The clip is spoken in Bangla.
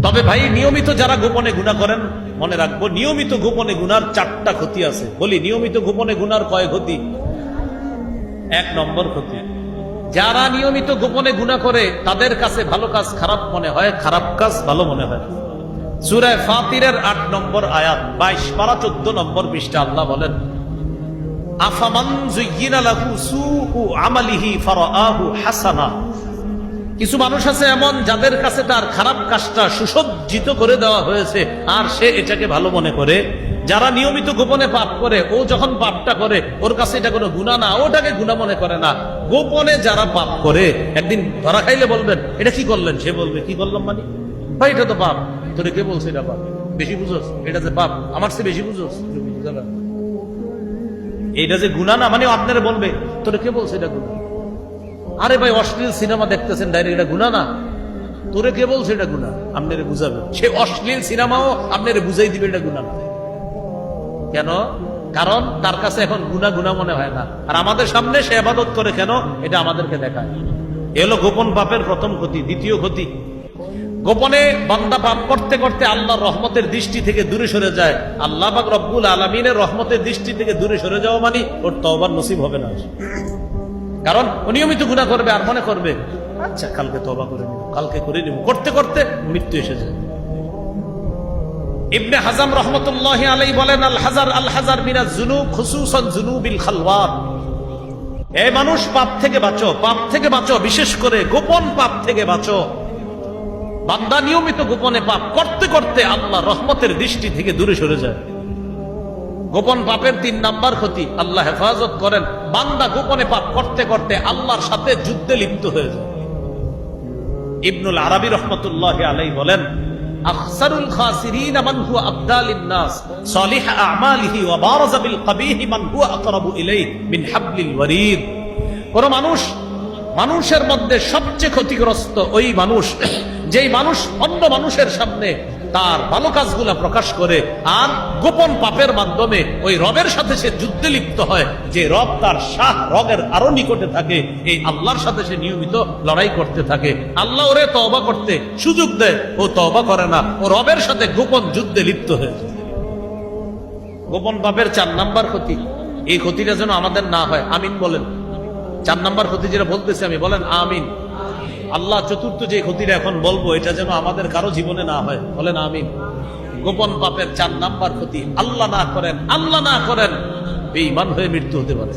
তবে ভাই নিয়মিত যারা গোপনে গুনাহ করেন মনে রাখবো, নিয়মিত গোপনে গুনার 4টা ক্ষতি আছে। বলি, নিয়মিত গোপনে গুনার কয় ক্ষতি? 1 নম্বর ক্ষতি, যারা নিয়মিত গোপনে গুনাহ করে তাদের কাছে ভালো কাজ খারাপ মনে হয়, খারাপ কাজ ভালো মনে হয়। সূরা ফাতিরের 8 নম্বর আয়াত, 22 পারা 14 নম্বর পৃষ্ঠা আল্লাহ বলেন, আফামান যুয়্যিনা লাহু সুউ আমালিহি ফারাআহু হাসানা। কিছু মানুষ আছে এমন যাদের কাছে তার খারাপ কাজটা সুসজ্জিত করে দেওয়া হয়েছে আর সে এটাকে ভালো মনে করে। যারা নিয়মিত গোপনে পাপ করে, ও যখন পাপটা করে ওর কাছে এটা কোনো গুনাহ না, ওটাকে গুনাহ মনে করে না। গোপনে যারা পাপ করে একদিন ধরা খাইলে বলবেন এটা কি করলেন, সে বলবে কি করলাম মানে ভাই এটা তো পাপ। তোরে কে বলছে এটা পাপ? বেশি বুঝোস, এটা যে পাপ আমার চেয়ে বেশি বুঝোস। এটা যে গুনাহ না মানে আপনারা বলবে তোরে কে বলছে এটা গুনাহ। আরে ভাই অশ্লীল সিনেমা দেখতেছেন ডাইরেক্ট, এটা গুনাহ না? তোরে কে বলছে এটা গুনাহ? আপনারে বুঝাবে সে। অশ্লীল সিনেমাও আপনারে বুঝাই দিবে এটা গুনাহ না। কেন? কারণ তার কাছে এখন গুনাহ গুনাহ মনে হয় না, আর আমাদের সামনে সে ইবাদত করে কেন, এটা আমাদেরকে দেখায়। এ হলো গোপন পাপের প্রথম ক্ষতি। দ্বিতীয় ক্ষতি, গোপনে বান্দা পাপ করতে করতে আল্লাহর রহমতের দৃষ্টি থেকে দূরে সরে যায়। আল্লাহ পাক রব্বুল আলামিনের রহমতের দৃষ্টি থেকে দূরে সরে যাওয়া মানে ওর তওবার নসিব হবে না। কারণ ও নিয়মিত গুনাহ করবে আর মনে করবে আচ্ছা কালকে তওবা করে নিব, কালকে করে নিব, করতে করতে মৃত্যু এসে যায়। ইবনে হাজাম রাহমাতুল্লাহি আলাইহি বলেন, আল হাজার মিনাজ যুনুব খুসুসান যুনুবিল খালওয়াত। এই মানুষ পাপ থেকে বাঁচো, পাপ থেকে বাঁচো, বিশেষ করে গোপন পাপ থেকে বাঁচো। বান্দা নিয়মিত গোপনে পাপ করতে করতে আল্লাহ রহমতের দৃষ্টি থেকে দূরে সরে যায়। গোপন পাপের 3 নাম্বার ক্ষতি, আল্লাহ হেফাজত করেন, বান্দা গোপনে পাপ করতে করতে আল্লাহর সাথে যুদ্ধে লিপ্ত হয়ে যায়। ইবনুল আরাবী রাহমাতুল্লাহি আলাইহি বলেন, আখসারুল খাসিরিন মান হুয়া আফদালিন নাস সালিহ আমালিহি ওয়া বারাযা বিল কবিহ মান হুয়া আকরাবু ইলাইহি মিন হাবলিল ওয়ারিদ। কোন মানুষের মধ্যে সবচেয়ে ক্ষতিগ্রস্ত ওই মানুষ যেই মানুষ অন্য মানুষের সামনে তার ভালো কাজগুলা প্রকাশ করে আর গোপন পাপের মাধ্যমে ওই রবের সাথে সে যুদ্ধে লিপ্ত হয়। যে রব তার শাহ রবের আরো নিকটে থাকে, এই আল্লাহর সাথে সে নিয়মিত লড়াই করতে থাকে। আল্লাহ ওরে তওবা করতে সুযোগ দেয়, ও তওবা করে না, ও রবের সাথে গোপন যুদ্ধে লিপ্ত হয়ে যায়। গোপন পাপের 4 নাম্বার ক্ষতি, এই ক্ষতিটা যেন আমাদের না হয়, আমিন বলেন। 4 নাম্বার ক্ষতি যেটা বলতেছি আমি, বলেন আমিন। আল্লাহ চতুর্থ যে ক্ষতিটা এখন বলবো এটা যেন আমাদের কারো জীবনে না হয়, বলেন আমিন। গোপন পাপের 4 নাম্বার ক্ষতি, আল্লাহ না করেন বেঈমান হয়ে মৃত্যু হতে পারে।